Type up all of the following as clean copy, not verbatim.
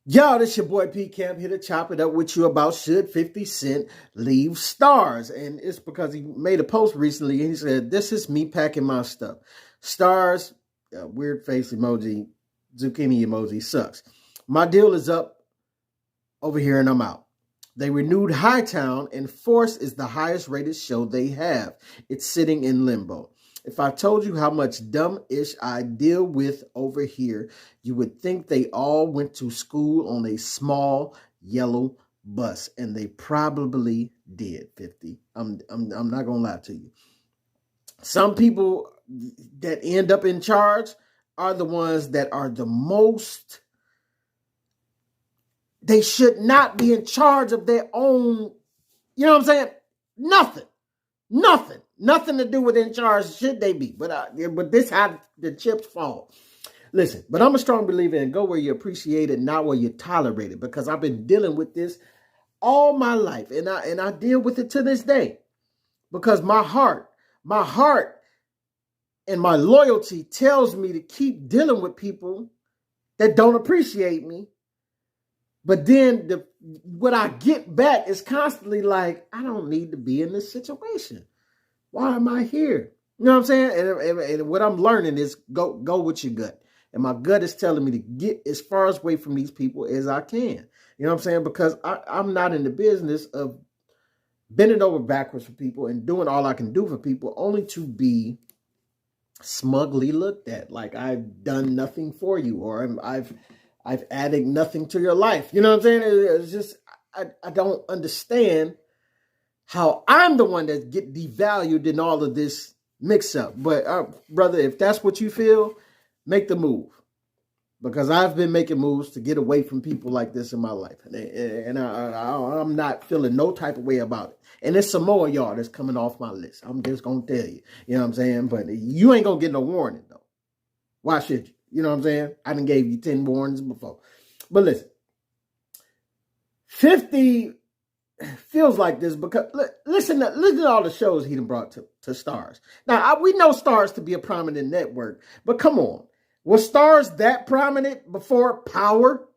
Yo, this your boy P Camp here to chop it up with you about should 50 Cent leave Starz. And it's because he made a post recently and he said, "This is me packing my stuff. Starz, weird face emoji, zucchini emoji, sucks. My deal is up over here and I'm out. They renewed Hightown and Force is the highest rated show they have. It's sitting in limbo. If I told you how much dumb-ish I deal with over here, you would think they all went to school on a small yellow bus, and they probably did, 50. I'm not gonna lie to you. Some people that end up in charge are the ones that are the most. They should not be in charge of their own. You know what I'm saying? Nothing to do with in charge should they be. But this how the chips fall. Listen, but I'm a strong believer in go where you appreciate it, not where you tolerate it, because I've been dealing with this all my life, and I deal with it to this day, because my heart and my loyalty tells me to keep dealing with people that don't appreciate me. But then what I get back is constantly like, I don't need to be in this situation. Why am I here? You know what I'm saying? And what I'm learning is go with your gut. And my gut is telling me to get as far away from these people as I can. You know what I'm saying? Because I'm not in the business of bending over backwards for people and doing all I can do for people only to be smugly looked at like I've done nothing for you, or I've added nothing to your life. You know what I'm saying? It's just, I don't understand how I'm the one that get devalued in all of this mix up. But brother, if that's what you feel, make the move. Because I've been making moves to get away from people like this in my life. And I'm not feeling no type of way about it. And there's some more y'all that's coming off my list. I'm just going to tell you. You know what I'm saying? But you ain't going to get no warning, though. Why should you? You know what I'm saying? I done gave you 10 warnings before. But listen, 50 feels like this because listen to all the shows he done brought to Starz. Now, we know Starz to be a prominent network, but come on. Was Starz that prominent before Power?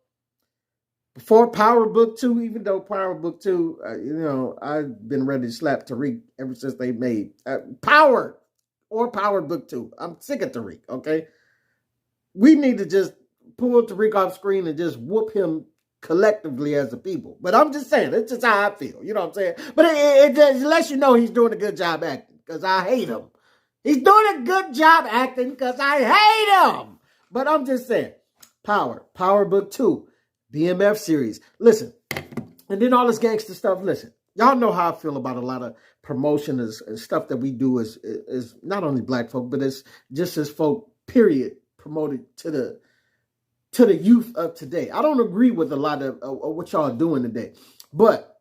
Before Power Book 2, even though Power Book 2, I've been ready to slap Tariq ever since they made Power or Power Book 2. I'm sick of Tariq, okay? We need to just pull Tariq off screen and just whoop him collectively as a people. But I'm just saying, it's just how I feel. You know what I'm saying? But it just lets you know he's doing a good job acting because I hate him. He's doing a good job acting because I hate him. But I'm just saying, Power Book 2, BMF series. Listen, and then all this gangster stuff. Listen, y'all know how I feel about a lot of promotion and stuff that we do as not only black folk, but it's just as folk, period, promoted to the youth of today. I don't agree with a lot of what y'all are doing today, but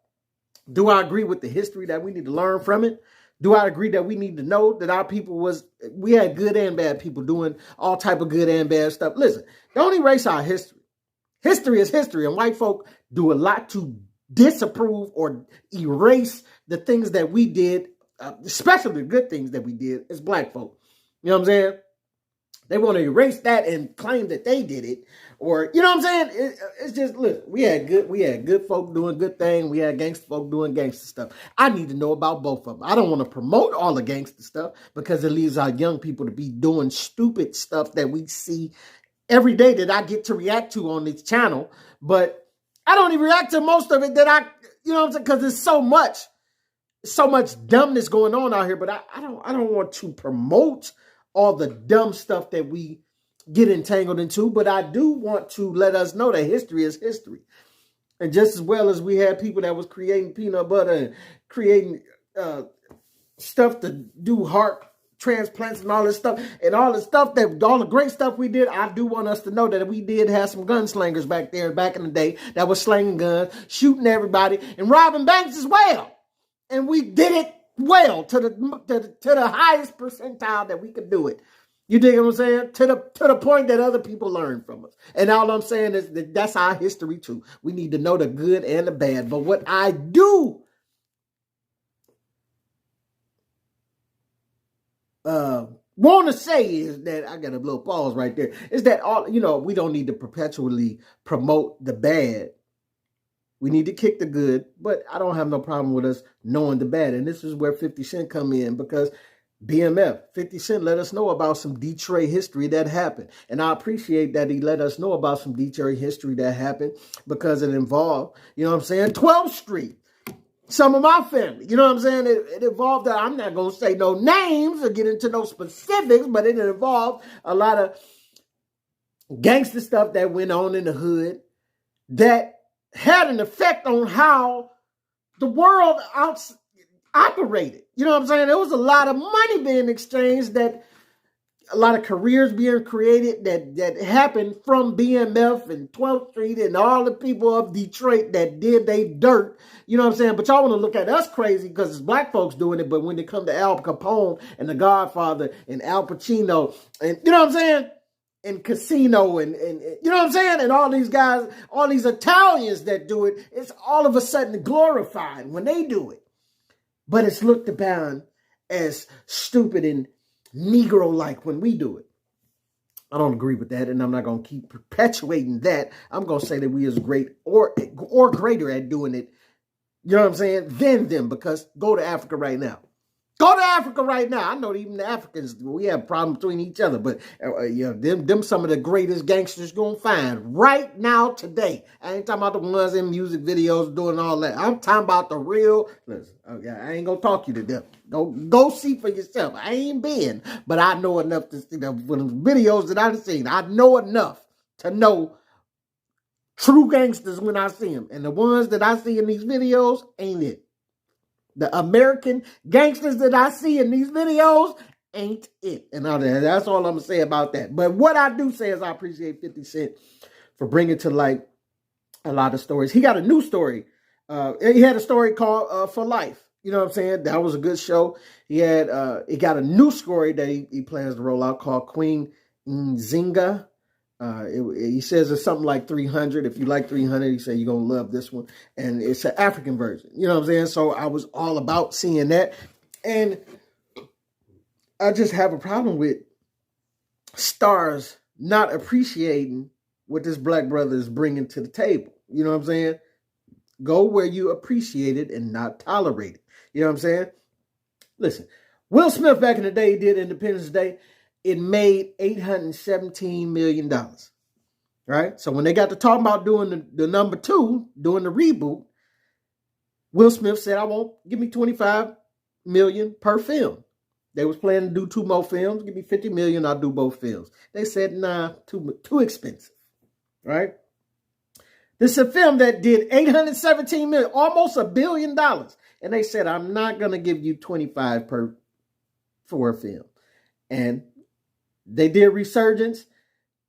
do I agree with the history that we need to learn from it? Do I agree that we need to know that our people we had good and bad people doing all type of good and bad stuff? Listen, don't erase our history. History is history, and white folk do a lot to disapprove or erase the things that we did, especially the good things that we did as black folk. You know what I'm saying? They want to erase that and claim that they did it, or you know what I'm saying? It's just, listen, we had good folk doing good things. We had gangster folk doing gangster stuff. I need to know about both of them. I don't want to promote all the gangster stuff because it leaves our young people to be doing stupid stuff that we see every day that I get to react to on this channel. But I don't even react to most of it you know what I'm saying? Because there's so much dumbness going on out here. But I don't want to promote all the dumb stuff that we get entangled into, but I do want to let us know that history is history. And just as well as we had people that was creating peanut butter and creating stuff to do heart transplants and all this stuff, and all the great stuff we did, I do want us to know that we did have some gunslingers back in the day that was slinging guns, shooting everybody, and robbing banks as well. And we did it well to the highest percentile that we could do it. You dig what I'm saying? To the point that other people learn from us. And all I'm saying is that's our history too. We need to know the good and the bad. But what I do want to say is that, I got a little pause right there, is that all, we don't need to perpetually promote the bad. We need to kick the good, but I don't have no problem with us knowing the bad. And this is where 50 Cent come in, because BMF, 50 Cent let us know about some Detroit history that happened. And I appreciate that he let us know about some Detroit history that happened, because it involved, 12th Street. Some of my family, you know what I'm saying? It involved that. I'm not going to say no names or get into no specifics, but it involved a lot of gangster stuff that went on in the hood that had an effect on how the world operated. You know what I'm saying? There was a lot of money being exchanged, that a lot of careers being created that happened from BMF and 12th Street and all the people of Detroit that did they dirt. You know what I'm saying? But y'all want to look at us crazy because it's black folks doing it. But when they come to Al Capone and The Godfather and Al Pacino, and you know what I'm saying? And Casino and you know what I'm saying? And all these guys, all these Italians that do it, it's all of a sudden glorified when they do it. But it's looked upon as stupid and Negro-like when we do it. I don't agree with that, and I'm not going to keep perpetuating that. I'm going to say that we is great or greater at doing it, you know what I'm saying, than them, because go to Africa right now. Go to Africa right now. I know even the Africans, we have problems between each other, but them some of the greatest gangsters going to find right now today. I ain't talking about the ones in music videos doing all that. I'm talking about the real. Listen, I ain't going to talk you to death. Go see for yourself. I ain't been, but I know enough to see them for the videos that I've seen. I know enough to know true gangsters when I see them. And the ones that I see in these videos ain't it. The American gangsters that I see in these videos ain't it. And that's all I'm going to say about that. But what I do say is I appreciate 50 Cent for bringing to light a lot of stories. He got a new story. He had a story called For Life. You know what I'm saying? That was a good show. He got a new story that he plans to roll out called Queen Nzinga. He says it's something like 300. If you like 300, he said you're going to love this one. And it's an African version. You know what I'm saying? So I was all about seeing that. And I just have a problem with Starz not appreciating what this black brother is bringing to the table. You know what I'm saying? Go where you appreciate it and not tolerate it. You know what I'm saying? Listen, Will Smith back in the day did Independence Day. It made $817 million, right? So when they got to talking about doing the number 2, doing the reboot, Will Smith said, give me $25 million per film. They was planning to do 2 more films. Give me $50 million, I'll do both films. They said, nah, too expensive, right? This is a film that did $817 million, almost $1 billion. And they said, I'm not going to give you 25 for a film. And they did Resurgence,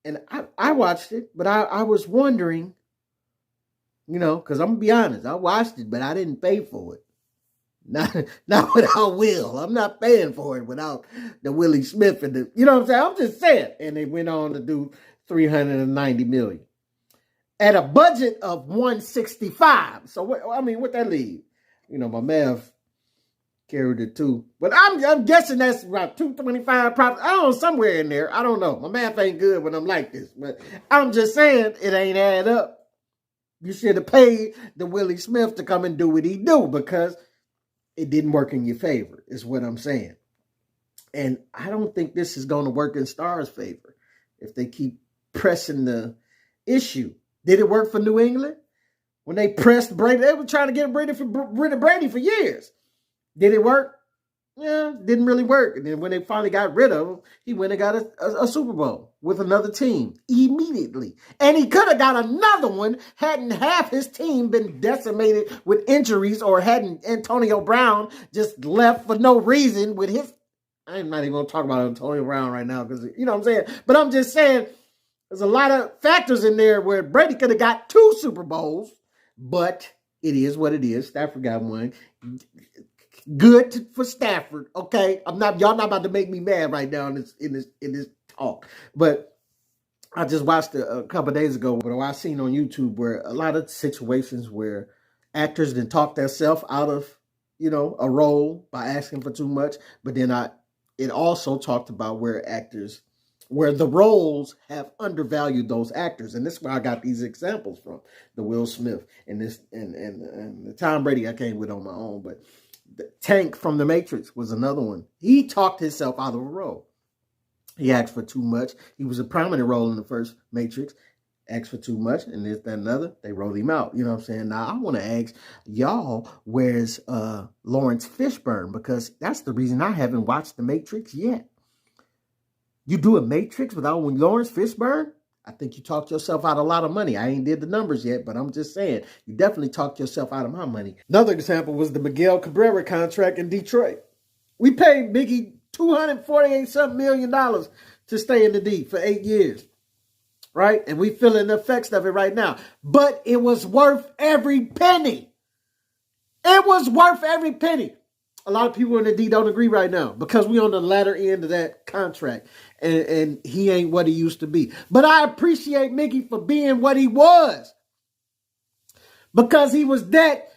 and I watched it, but I was wondering, because I'm going to be honest, I watched it, but I didn't pay for it. Not without Will. I'm not paying for it without the Willie Smith and the, you know what I'm saying? I'm just saying. And they went on to do $390 million. At a budget of $165. So, what that leave? My math carried it too. But I'm guessing that's about $225 profit. I don't know, somewhere in there. I don't know. My math ain't good when I'm like this. But I'm just saying it ain't add up. You should have paid the Willie Smith to come and do what he do, because it didn't work in your favor, is what I'm saying. And I don't think this is going to work in Starz' favor if they keep pressing the issue. Did it work for New England? When they pressed Brady, they were trying to get Brady for years. Did it work? Yeah, didn't really work. And then when they finally got rid of him, he went and got a Super Bowl with another team immediately. And he could have got another one hadn't half his team been decimated with injuries, or hadn't Antonio Brown just left for no reason with his... I'm not even going to talk about Antonio Brown right now, because you know what I'm saying? But I'm just saying there's a lot of factors in there where Brady could have got 2 Super Bowls, but it is what it is. Stafford got one. Good for Stafford, okay? Y'all not about to make me mad right now in this talk. But I just watched a couple of days ago what I seen on YouTube, where a lot of situations where actors didn't talk themselves out of, a role by asking for too much. But then it also talked about where the roles have undervalued those actors. And this is where I got these examples from. The Will Smith and the Tom Brady I came with on my own. But the Tank from The Matrix was another one. He talked himself out of a role. He asked for too much. He was a prominent role in the first Matrix. Asked for too much, and this, that, and another. They wrote him out. You know what I'm saying? Now, I want to ask y'all, where's Lawrence Fishburne? Because that's the reason I haven't watched The Matrix yet. You do a Matrix without Lawrence Fishburne? I think you talked yourself out a lot of money. I ain't did the numbers yet, but I'm just saying, you definitely talked yourself out of my money. Another example was the Miguel Cabrera contract in Detroit. We paid Biggie $248-something million to stay in the D for 8 years, right? And we feeling the effects of it right now. But it was worth every penny. It was worth every penny. A lot of people in the D don't agree right now because we on the latter end of that contract. And he ain't what he used to be. But I appreciate Mickey for being what he was. Because he was that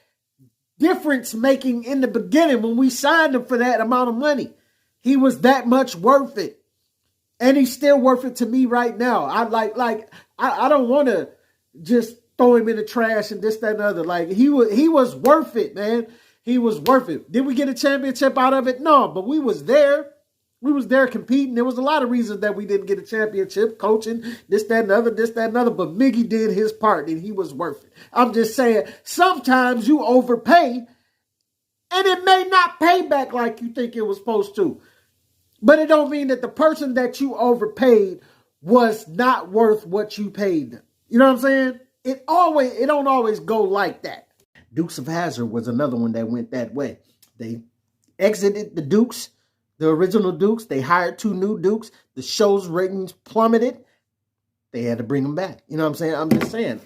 difference making in the beginning when we signed him for that amount of money. He was that much worth it. And he's still worth it to me right now. I don't want to just throw him in the trash and this, that, and other. Like he was worth it, man. He was worth it. Did we get a championship out of it? No, but we was there. We was there competing. There was a lot of reasons that we didn't get a championship, coaching, this, that, and other, this, that, and other. But Miggy did his part, and he was worth it. I'm just saying, sometimes you overpay, and it may not pay back like you think it was supposed to. But it don't mean that the person that you overpaid was not worth what you paid them. You know what I'm saying? It don't always go like that. Dukes of Hazzard was another one that went that way. They exited the Dukes, the original Dukes. They hired 2 new Dukes. The show's ratings plummeted. They had to bring them back. You know what I'm saying? I'm just saying.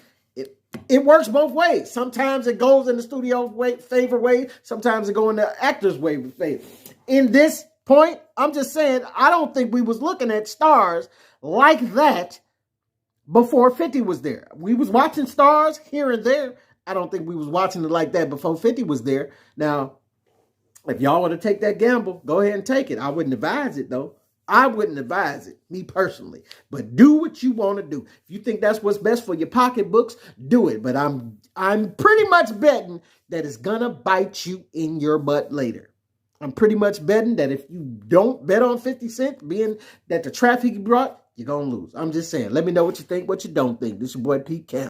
It works both ways. Sometimes it goes in the studio favor way. Sometimes it goes in the actor's favor. In this point, I'm just saying, I don't think we was looking at Starz like that before 50 was there. We was watching Starz here and there. I don't think we was watching it like that before 50 was there. Now, if y'all want to take that gamble, go ahead and take it. I wouldn't advise it, though. I wouldn't advise it, me personally. But do what you want to do. If you think that's what's best for your pocketbooks, do it. But I'm pretty much betting that it's going to bite you in your butt later. I'm pretty much betting that if you don't bet on 50 Cent, being that the traffic he brought, you're going to lose. I'm just saying. Let me know what you think, what you don't think. This is your boy Pete Camp.